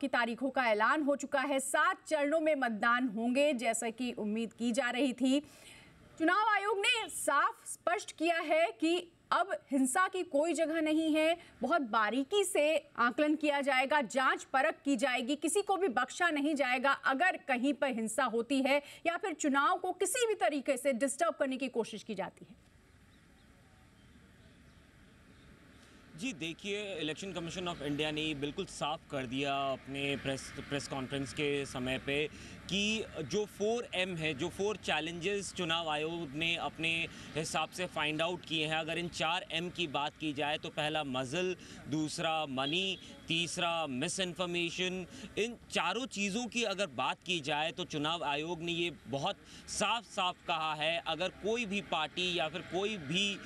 की तारीखों का ऐलान हो चुका है। 7 चरणों में मतदान होंगे जैसा कि उम्मीद की जा रही थी। चुनाव आयोग ने साफ स्पष्ट किया है कि अब हिंसा की कोई जगह नहीं है। बहुत बारीकी से आकलन किया जाएगा, जांच परख की जाएगी, किसी को भी बख्शा नहीं जाएगा अगर कहीं पर हिंसा होती है या फिर चुनाव को किसी भी तरीके से डिस्टर्ब करने की कोशिश की जाती है। जी देखिए, इलेक्शन कमीशन ऑफ इंडिया ने बिल्कुल साफ कर दिया अपने प्रेस कॉन्फ्रेंस के समय पे कि जो 4M है, जो 4 चैलेंजेस चुनाव आयोग ने अपने हिसाब से फाइंड आउट किए हैं। अगर इन 4M की बात की जाए तो पहला मजल, दूसरा मनी, तीसरा मिस इन्फॉर्मेशन। इन चारों चीज़ों की अगर बात की जाए तो चुनाव आयोग ने ये बहुत साफ साफ कहा है, अगर कोई भी पार्टी या फिर कोई भी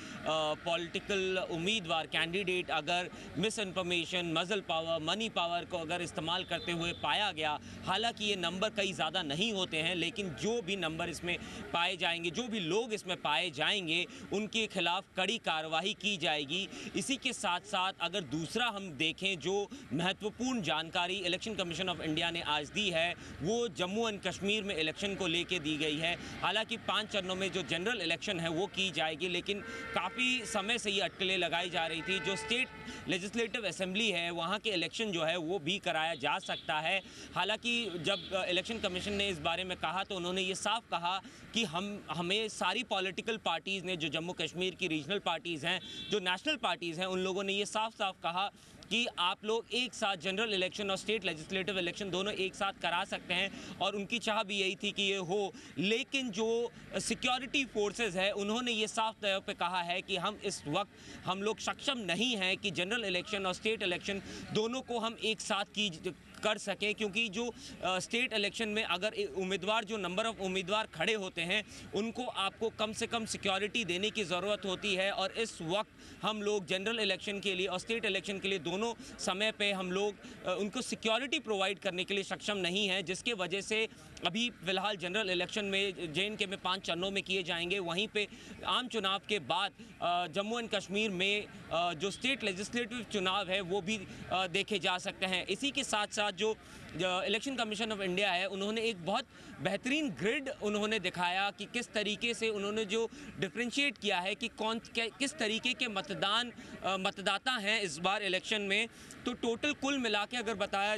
पॉलिटिकल उम्मीदवार कैंडिडेट अगर मिस इन्फॉर्मेशन, मजल पावर, मनी पावर को अगर इस्तेमाल करते हुए पाया गया, हालांकि ये नंबर कई ज़्यादा नहीं होते हैं, लेकिन जो भी नंबर इसमें पाए जाएंगे, जो भी लोग इसमें पाए जाएंगे, उनके खिलाफ कड़ी कार्रवाई की जाएगी। इसी के साथ साथ अगर दूसरा हम देखें, जो महत्वपूर्ण जानकारी इलेक्शन कमीशन ऑफ इंडिया ने आज दी है वो जम्मू एंड कश्मीर में इलेक्शन को लेके दी गई है। हालांकि 5 चरणों में जो जनरल इलेक्शन है वो की जाएगी, लेकिन काफ़ी समय से ये अटकलें लगाई जा रही थी। जो स्टेट लेजिस्लेटिव असेंबली है वहाँ के इलेक्शन जो है वो भी कराया जा सकता है। हालांकि जब इलेक्शन कमीशन ने इस बारे में कहा तो उन्होंने ये साफ कहा कि हमें सारी पॉलिटिकल पार्टीज़ ने, जो जम्मू कश्मीर की रीजनल पार्टीज़ हैं, जो नेशनल पार्टीज़ हैं, उन लोगों ने ये साफ साफ कहा कि आप लोग एक साथ जनरल इलेक्शन और स्टेट लेजिस्लेटिव इलेक्शन दोनों एक साथ करा सकते हैं, और उनकी चाह भी यही थी कि ये हो। लेकिन जो सिक्योरिटी फोर्सेस है उन्होंने ये साफ तौर पे कहा है कि इस वक्त हम लोग सक्षम नहीं हैं कि जनरल इलेक्शन और स्टेट इलेक्शन दोनों को हम एक साथ कर सकें, क्योंकि जो स्टेट इलेक्शन में अगर उम्मीदवार, जो नंबर ऑफ उम्मीदवार खड़े होते हैं, उनको आपको कम से कम सिक्योरिटी देने की ज़रूरत होती है, और इस वक्त हम लोग जनरल इलेक्शन के लिए और स्टेट इलेक्शन के लिए दोनों समय पे हम लोग उनको सिक्योरिटी प्रोवाइड करने के लिए सक्षम नहीं हैं, जिसके वजह से अभी फ़िलहाल जनरल इलेक्शन में JNK में 5 चरणों में किए जाएंगे। वहीं पे आम चुनाव के बाद जम्मू एंड कश्मीर में जो स्टेट लेजिस्लेटिव चुनाव है वो भी देखे जा सकते हैं। इसी के साथ साथ जो इलेक्शन कमीशन ऑफ इंडिया है उन्होंने एक बहुत बेहतरीन ग्रिड उन्होंने दिखाया कि किस तरीके से उन्होंने जो डिफ्रेंशिएट किया है कि किस तरीके के मतदाता हैं इस बार इलेक्शन में। तो टोटल कुल मिला के अगर बताया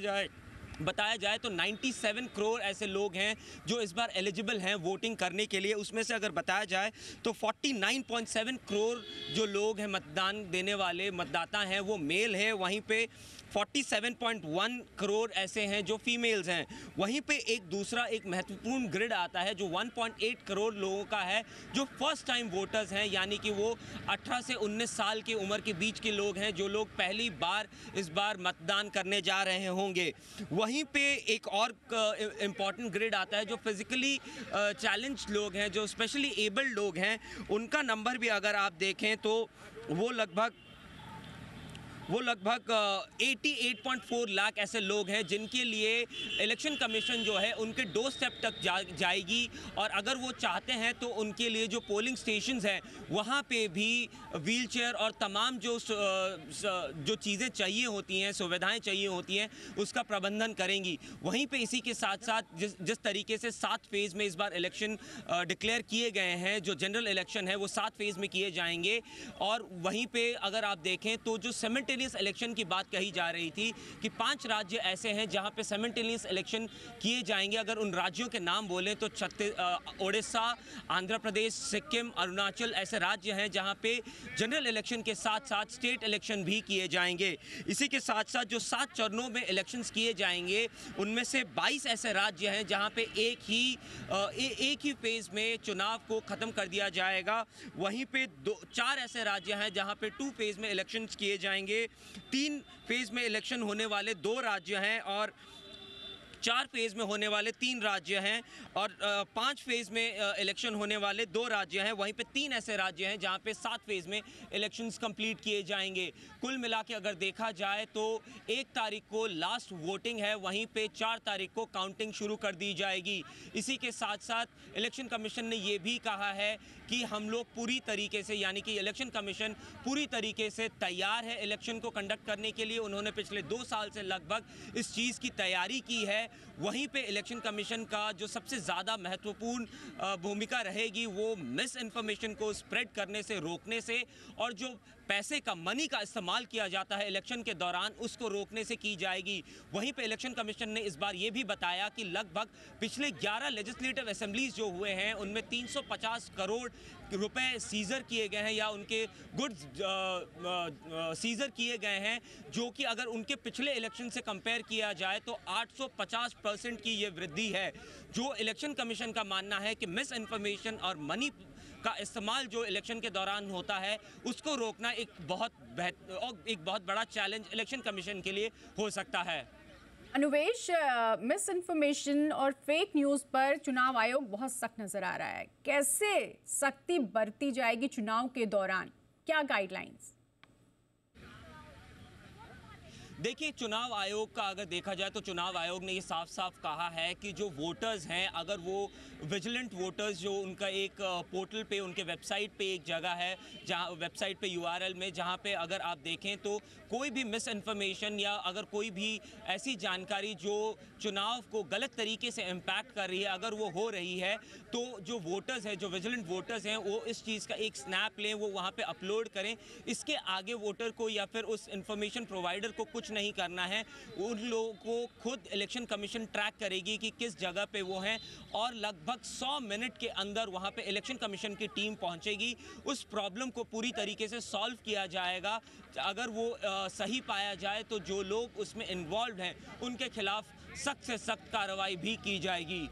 जाए तो 97 करोड़ ऐसे लोग हैं जो इस बार एलिजिबल हैं वोटिंग करने के लिए। उसमें से अगर बताया जाए तो 49.7 करोड़ जो लोग हैं मतदान देने वाले मतदाता हैं वो मेल है, वहीं पे 47.1 करोड़ ऐसे हैं जो फीमेल्स हैं। वहीं पे एक महत्वपूर्ण ग्रिड आता है जो 1.8 करोड़ लोगों का है जो फर्स्ट टाइम वोटर्स हैं, यानी कि वो 18 से 19 साल की उम्र के बीच के लोग हैं जो लोग पहली बार इस बार मतदान करने जा रहे होंगे। वहीं पे एक और इम्पॉर्टेंट ग्रिड आता है जो फिज़िकली चैलेंज लोग हैं, जो स्पेशली एबल्ड लोग हैं, उनका नंबर भी अगर आप देखें तो वो लगभग 88.4 लाख ऐसे लोग हैं जिनके लिए इलेक्शन कमीशन जो है उनके डोर स्टेप तक जाएगी, और अगर वो चाहते हैं तो उनके लिए जो पोलिंग स्टेशंस हैं वहाँ पे भी व्हीलचेयर और तमाम जो चीज़ें चाहिए होती हैं, सुविधाएं चाहिए होती हैं, उसका प्रबंधन करेंगी। वहीं पे इसी के साथ साथ जिस तरीके से 7 फेज़ में इस बार इलेक्शन डिक्लेयर किए गए हैं, जो जनरल इलेक्शन है वो 7 फेज़ में किए जाएंगे। और वहीं पर अगर आप देखें तो जो सिमल्टेनियस इलेक्शन की बात कही जा रही थी कि 5 राज्य ऐसे हैं जहां पे सिमल्टेनियस इलेक्शन किए जाएंगे। अगर उन राज्यों के नाम बोलें तो ओडिशा, आंध्र प्रदेश, सिक्किम, अरुणाचल ऐसे राज्य हैं जहां पे जनरल इलेक्शन के साथ साथ स्टेट इलेक्शन भी किए जाएंगे। इसी के साथ साथ जो 7 चरणों में इलेक्शंस किए जाएंगे उनमें से 22 ऐसे राज्य हैं जहां पे एक ही फेज़ में चुनाव को ख़त्म कर दिया जाएगा। वहीं पे 4 ऐसे राज्य हैं जहां पे 2 फेज़ में इलेक्शंस किए जाएंगे। 3 फेज़ में इलेक्शन होने वाले 2 राज्य हैं, और 4 फेज़ में होने वाले 3 राज्य हैं और 5 फेज़ में इलेक्शन होने वाले 2 राज्य हैं। वहीं पे 3 ऐसे राज्य हैं जहां पे 7 फेज़ में इलेक्शंस कंप्लीट किए जाएंगे। कुल मिला के अगर देखा जाए तो 1 तारीख को लास्ट वोटिंग है, वहीं पे 4 तारीख को काउंटिंग शुरू कर दी जाएगी। इसी के साथ साथ इलेक्शन कमीशन ने ये भी कहा है कि हम लोग पूरी तरीके से, यानी कि इलेक्शन कमीशन पूरी तरीके से तैयार है इलेक्शन को कंडक्ट करने के लिए। उन्होंने पिछले 2 साल से लगभग इस चीज़ की तैयारी की है। वहीं पे इलेक्शन कमीशन का जो सबसे ज़्यादा महत्वपूर्ण भूमिका रहेगी वो मिस इन्फॉर्मेशन को स्प्रेड करने से रोकने से, और जो पैसे का, मनी का इस्तेमाल किया जाता है इलेक्शन के दौरान, उसको रोकने से की जाएगी। वहीं पे इलेक्शन कमीशन ने इस बार ये भी बताया कि लगभग पिछले 11 लेजिस्लेटिव असेंबलीज जो हुए हैं उनमें 350 करोड़ रुपए सीजर किए गए हैं या उनके गुड्स सीजर किए गए हैं, जो कि अगर उनके पिछले इलेक्शन से कंपेयर किया जाए तो 850% की ये वृद्धि है। जो इलेक्शन कमीशन का मानना है कि मिस इन्फॉर्मेशन और मनी का इस्तेमाल जो इलेक्शन के दौरान होता है उसको रोकना एक बहुत बड़ा चैलेंज इलेक्शन कमीशन के लिए हो सकता है। अनुवेश, मिस इन्फॉर्मेशन और फेक न्यूज़ पर चुनाव आयोग बहुत सख्त नजर आ रहा है। कैसे सख्ती बरती जाएगी चुनाव के दौरान, क्या गाइडलाइंस? देखिए, चुनाव आयोग का अगर देखा जाए तो चुनाव आयोग ने ये साफ साफ कहा है कि जो वोटर्स हैं, अगर वो विजिलेंट वोटर्स, जो उनका एक पोर्टल पे, उनके वेबसाइट पे एक जगह है जहाँ वेबसाइट पे URL में, जहाँ पे अगर आप देखें तो कोई भी मिस इन्फॉर्मेशन या अगर कोई भी ऐसी जानकारी जो चुनाव को गलत तरीके से इम्पैक्ट कर रही है, अगर वो हो रही है, तो जो वोटर्स हैं, जो विजिलेंट वोटर्स हैं, वो इस चीज़ का एक स्नैप लें, वो वहाँ पे अपलोड करें। इसके आगे वोटर को या फिर उस इन्फॉर्मेशन प्रोवाइडर को कुछ नहीं करना है। उन लोगों को खुद इलेक्शन कमीशन ट्रैक करेगी कि किस जगह पे वो हैं, और लगभग 100 मिनट के अंदर वहाँ पे इलेक्शन कमीशन की टीम पहुँचेगी। उस प्रॉब्लम को पूरी तरीके से सॉल्व किया जाएगा। अगर वो सही पाया जाए तो जो लोग उसमें इन्वॉल्व हैं उनके खिलाफ सख्त से सख्त कार्रवाई भी की जाएगी।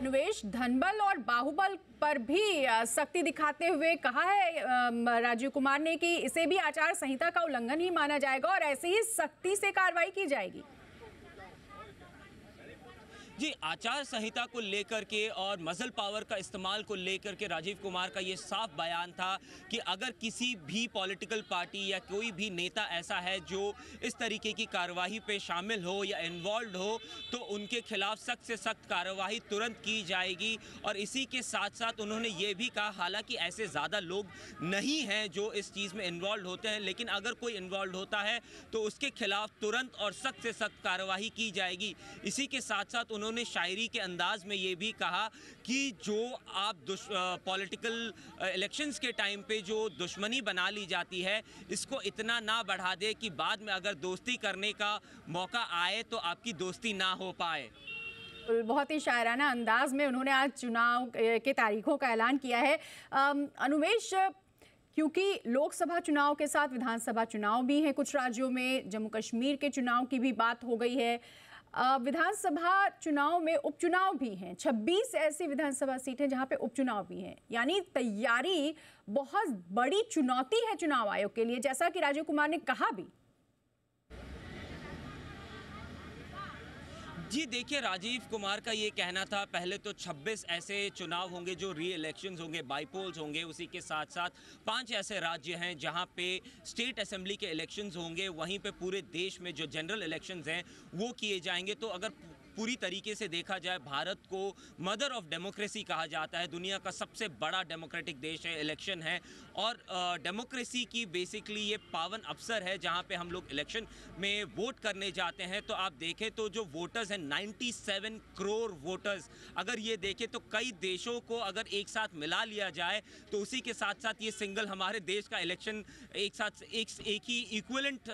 अनुवेश, धनबल और बाहुबल पर भी सख्ती दिखाते हुए कहा है राजीव कुमार ने कि इसे भी आचार संहिता का उल्लंघन ही माना जाएगा और ऐसे ही सख्ती से कार्रवाई की जाएगी। जी, आचार संहिता को लेकर के और मसल पावर का इस्तेमाल को लेकर के राजीव कुमार का ये साफ बयान था कि अगर किसी भी पॉलिटिकल पार्टी या कोई भी नेता ऐसा है जो इस तरीके की कार्यवाही पे शामिल हो या इन्वॉल्व हो, तो उनके खिलाफ सख्त से सख्त कार्यवाही तुरंत की जाएगी। और इसी के साथ साथ उन्होंने ये भी कहा, हालांकि ऐसे ज़्यादा लोग नहीं हैं जो इस चीज़ में इन्वॉल्व होते हैं, लेकिन अगर कोई इन्वॉल्व होता है तो उसके खिलाफ तुरंत और सख्त से सख्त कार्यवाही की जाएगी। इसी के साथ साथ उन्होंने शायरी के अंदाज में ये भी कहा कि जो आप पॉलिटिकल इलेक्शंस के टाइम पे जो दुश्मनी बना ली जाती है, इसको इतना ना बढ़ा दे कि बाद में अगर दोस्ती करने का मौका आए तो आपकी दोस्ती ना हो पाए। बहुत ही शायराना अंदाज में उन्होंने आज चुनाव के तारीखों का ऐलान किया है। अनुवेश, क्योंकि लोकसभा चुनाव के साथ विधानसभा चुनाव भी हैं कुछ राज्यों में, जम्मू कश्मीर के चुनाव की भी बात हो गई है, विधानसभा चुनाव में उपचुनाव भी हैं, 26 ऐसी विधानसभा सीटें जहां पे उपचुनाव भी हैं, यानी तैयारी बहुत बड़ी चुनौती है चुनाव आयोग के लिए, जैसा कि राजीव कुमार ने कहा भी। जी देखिए, राजीव कुमार का ये कहना था, पहले तो 26 ऐसे चुनाव होंगे जो री इलेक्शंस होंगे, बाईपोल्स होंगे, उसी के साथ साथ 5 ऐसे राज्य हैं जहां पे स्टेट असेंबली के इलेक्शंस होंगे, वहीं पे पूरे देश में जो जनरल इलेक्शंस हैं वो किए जाएंगे। तो अगर पूरी तरीके से देखा जाए, भारत को मदर ऑफ डेमोक्रेसी कहा जाता है, दुनिया का सबसे बड़ा डेमोक्रेटिक देश है, इलेक्शन है, और डेमोक्रेसी की बेसिकली ये पावन अवसर है जहां पे हम लोग इलेक्शन में वोट करने जाते हैं। तो आप देखें तो जो वोटर्स हैं 97 करोड़ वोटर्स, अगर ये देखें तो कई देशों को अगर एक साथ मिला लिया जाए तो उसी के साथ साथ ये सिंगल हमारे देश का इलेक्शन एक साथ एक ही इक्विवेलेंट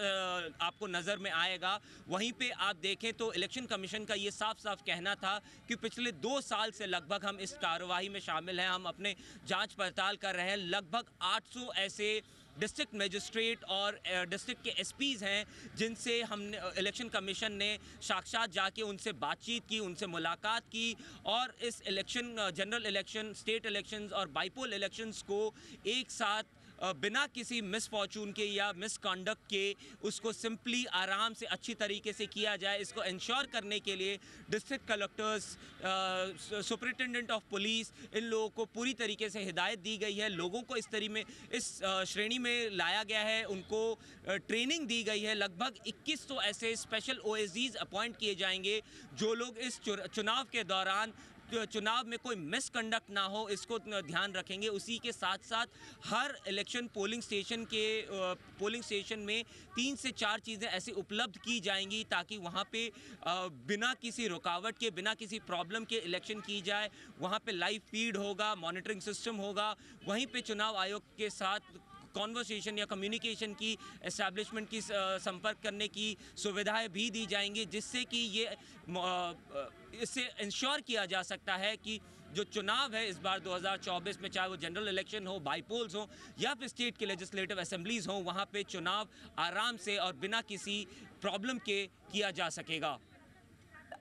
आपको नज़र में आएगा। वहीं पे आप देखें तो इलेक्शन कमीशन का ये साफ साफ कहना था कि पिछले 2 साल से लगभग हम इस कार्यवाही में शामिल हैं, हम अपने जांच पड़ताल कर रहे हैं। लगभग 800 ऐसे डिस्ट्रिक्ट मजिस्ट्रेट और डिस्ट्रिक्ट के एसपीज़ हैं जिनसे हमने इलेक्शन कमीशन ने साक्षात जाके उनसे बातचीत की, उनसे मुलाकात की, और इस election, general election, state elections और बाईपोल इलेक्शंस को एक साथ बिना किसी मिसफॉर्चून के या मिसकंडक्ट के उसको सिंपली आराम से अच्छी तरीके से किया जाए, इसको इंश्योर करने के लिए district collectors, superintendent of police, इन लोगों को पूरी तरीके से हिदायत दी गई है। लोगों को इस श्रेणी में लाया गया है, उनको ट्रेनिंग दी गई है। लगभग 2100 ऐसे स्पेशल OSDs अपॉइंट किए जाएंगे जो लोग इस चुनाव के दौरान चुनाव में कोई मिसकंडक्ट ना हो, इसको ध्यान रखेंगे। उसी के साथ साथ हर इलेक्शन पोलिंग स्टेशन में 3 से 4 चीज़ें ऐसी उपलब्ध की जाएंगी ताकि वहाँ पे बिना किसी रुकावट के, बिना किसी प्रॉब्लम के इलेक्शन की जाए। वहाँ पे लाइव फीड होगा, मॉनिटरिंग सिस्टम होगा, वहीं पे चुनाव आयोग के साथ कॉन्वर्सेशन या कम्युनिकेशन की एस्टैब्लिशमेंट की संपर्क करने की सुविधाएं भी दी जाएंगी, जिससे कि इससे इंश्योर किया जा सकता है कि जो चुनाव है इस बार 2024 में, चाहे वो जनरल इलेक्शन हो, बाईपोल्स हो या फिर स्टेट के लेजिस्लेटिव असेंबलीज हो, वहाँ पे चुनाव आराम से और बिना किसी प्रॉब्लम के किया जा सकेगा।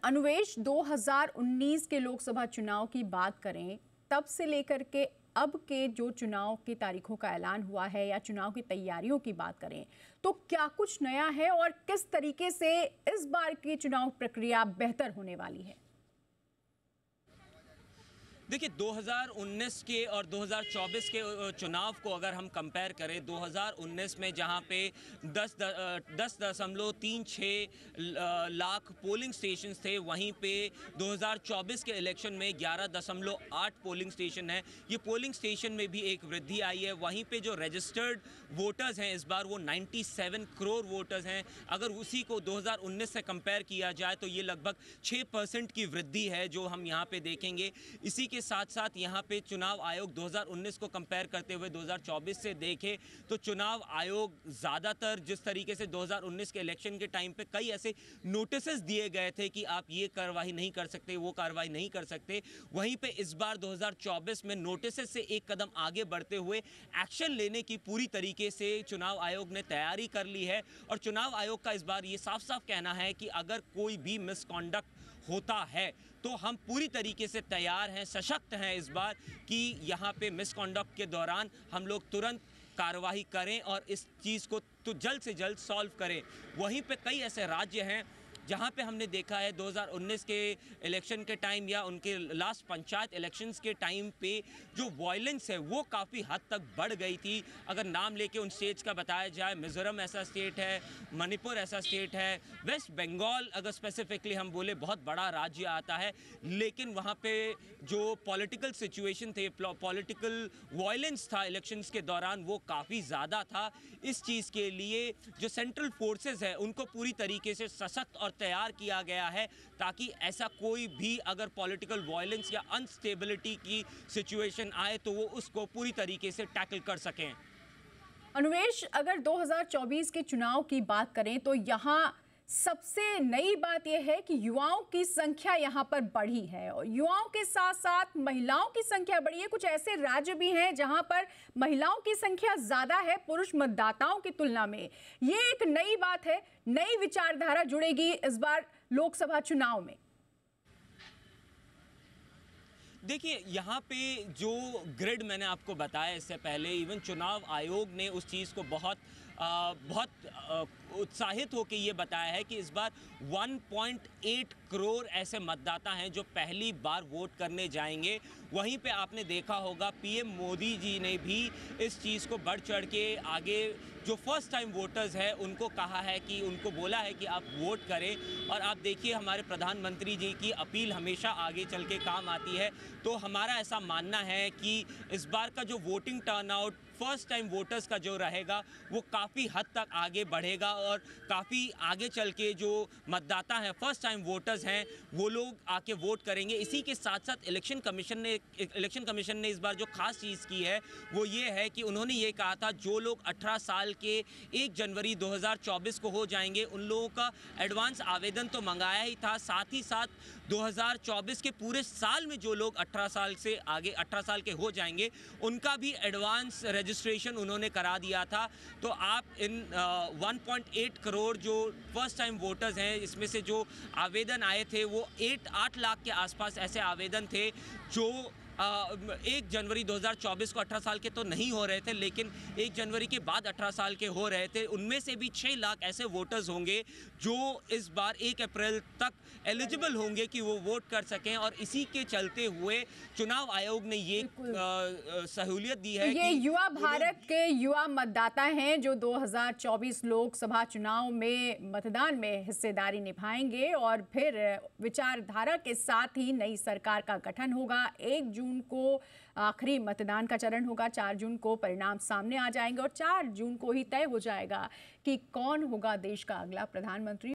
अनुवेश, 2019 के लोकसभा चुनाव की बात करें, तब से लेकर के अब के जो चुनाव की तारीखों का ऐलान हुआ है या चुनाव की तैयारियों की बात करें, तो क्या कुछ नया है और किस तरीके से इस बार की चुनाव प्रक्रिया बेहतर होने वाली है? देखिए, 2019 के और 2024 के चुनाव को अगर हम कंपेयर करें, 2019 में जहां पे 10.36 लाख पोलिंग स्टेशंस थे, वहीं पे 2024 के इलेक्शन में 11.8 पोलिंग स्टेशन है। ये पोलिंग स्टेशन में भी एक वृद्धि आई है। वहीं पे जो रजिस्टर्ड वोटर्स हैं इस बार वो 97 करोड़ वोटर्स हैं। अगर उसी को 2019 से कंपेयर किया जाए तो ये लगभग 6% की वृद्धि है जो हम यहाँ पे देखेंगे। इसी के साथ साथ यहाँ पे चुनाव आयोग 2019 को कंपेयर करते हुए 2024 से देखे तो चुनाव आयोग ज़्यादातर जिस तरीके से 2019 के इलेक्शन के टाइम पे कई ऐसे नोटिसेस दिए गए थे कि आप ये कार्रवाई नहीं कर सकते, वो कार्रवाई नहीं कर सकते, वहीं पे इस बार 2024 में नोटिसेस से एक कदम आगे बढ़ते हुए एक्शन लेने की पूरी तरीके से चुनाव आयोग ने तैयारी कर ली है। और चुनाव आयोग का इस बार ये साफ साफ कहना है कि अगर कोई भी मिसकॉन्डक्ट होता है तो हम पूरी तरीके से तैयार हैं, सशक्त हैं इस बार कि यहाँ पे मिसकॉन्डक्ट के दौरान हम लोग तुरंत कार्रवाई करें और इस चीज़ को तो जल्द से जल्द सॉल्व करें। वहीं पे कई ऐसे राज्य हैं जहाँ पे हमने देखा है 2019 के इलेक्शन के टाइम या उनके लास्ट पंचायत इलेक्शंस के टाइम पे जो वायलेंस है वो काफ़ी हद तक बढ़ गई थी। अगर नाम लेके उन स्टेट्स का बताया जाए, मिज़ोरम ऐसा स्टेट है, मणिपुर ऐसा स्टेट है, वेस्ट बंगाल अगर स्पेसिफिकली हम बोले बहुत बड़ा राज्य आता है, लेकिन वहाँ पे जो पॉलिटिकल सिचुएशन थे, पॉलिटिकल वायलेंस था इलेक्शंस के दौरान वो काफ़ी ज़्यादा था। इस चीज़ के लिए जो सेंट्रल फोर्सेस है उनको पूरी तरीके से सशक्त और तैयार किया गया है ताकि ऐसा कोई भी अगर पॉलिटिकल वायलेंस या अनस्टेबिलिटी की सिचुएशन आए तो वो उसको पूरी तरीके से टैकल कर सकें। अनुवेश, अगर 2024 के चुनाव की बात करें तो यहाँ सबसे नई बात यह है कि युवाओं की संख्या यहाँ पर बढ़ी है और युवाओं के साथ साथ महिलाओं की संख्या बढ़ी है। कुछ ऐसे राज्य भी हैं जहाँ पर महिलाओं की संख्या ज्यादा है पुरुष मतदाताओं की तुलना में। ये एक नई बात है, नई विचारधारा जुड़ेगी इस बार लोकसभा चुनाव में। देखिए, यहाँ पे जो ग्रिड मैंने आपको बताया इससे पहले, इवन चुनाव आयोग ने उस चीज़ को बहुत उत्साहित होकर ये बताया है कि इस बार 1.8 करोड़ ऐसे मतदाता हैं जो पहली बार वोट करने जाएंगे। वहीं पे आपने देखा होगा पीएम मोदी जी ने भी इस चीज़ को बढ़ चढ़ के आगे जो फर्स्ट टाइम वोटर्स हैं उनको कहा है कि उनको बोला है कि आप वोट करें। और आप देखिए हमारे प्रधानमंत्री जी की अपील हमेशा आगे चल के काम आती है। तो हमारा ऐसा मानना है कि इस बार का जो voting turnout first time voters का जो रहेगा वो काफ़ी हद तक आगे बढ़ेगा और काफ़ी आगे चल के जो मतदाता हैं, फर्स्ट टाइम वोटर्स हैं, वो लोग आके वोट करेंगे। इसी के साथ साथ इलेक्शन कमीशन ने इस बार जो खास चीज़ की है वो ये है कि उन्होंने ये कहा था जो लोग 18 साल के 1 जनवरी 2024 को हो जाएंगे उन लोगों का एडवांस आवेदन तो मंगाया ही था, साथ ही साथ 2024 के पूरे साल में जो लोग 18 साल से आगे 18 साल के हो जाएंगे उनका भी एडवांस रजिस्ट्रेशन उन्होंने करा दिया था। तो आप इन 1.8 करोड़ जो फर्स्ट टाइम वोटर्स हैं इसमें से जो आवेदन आए थे वो 8 लाख के आसपास ऐसे आवेदन थे जो 1 जनवरी 2024 को 18 साल के तो नहीं हो रहे थे, लेकिन 1 जनवरी के बाद 18 साल के हो रहे थे। उनमें से भी 6 लाख ऐसे वोटर्स होंगे जो इस बार 1 अप्रैल तक एलिजिबल होंगे कि वो वोट कर सकें, और इसी के चलते हुए चुनाव आयोग ने ये सहूलियत दी है। ये युवा भारत के युवा मतदाता हैं जो 2024 लोकसभा चुनाव में मतदान में हिस्सेदारी निभाएंगे और फिर विचारधारा के साथ ही नई सरकार का गठन होगा। 1 जून को आखिरी मतदान का चरण होगा, 4 जून को परिणाम सामने आ जाएंगे और 4 जून को ही तय हो जाएगा कि कौन होगा देश का अगला प्रधानमंत्री।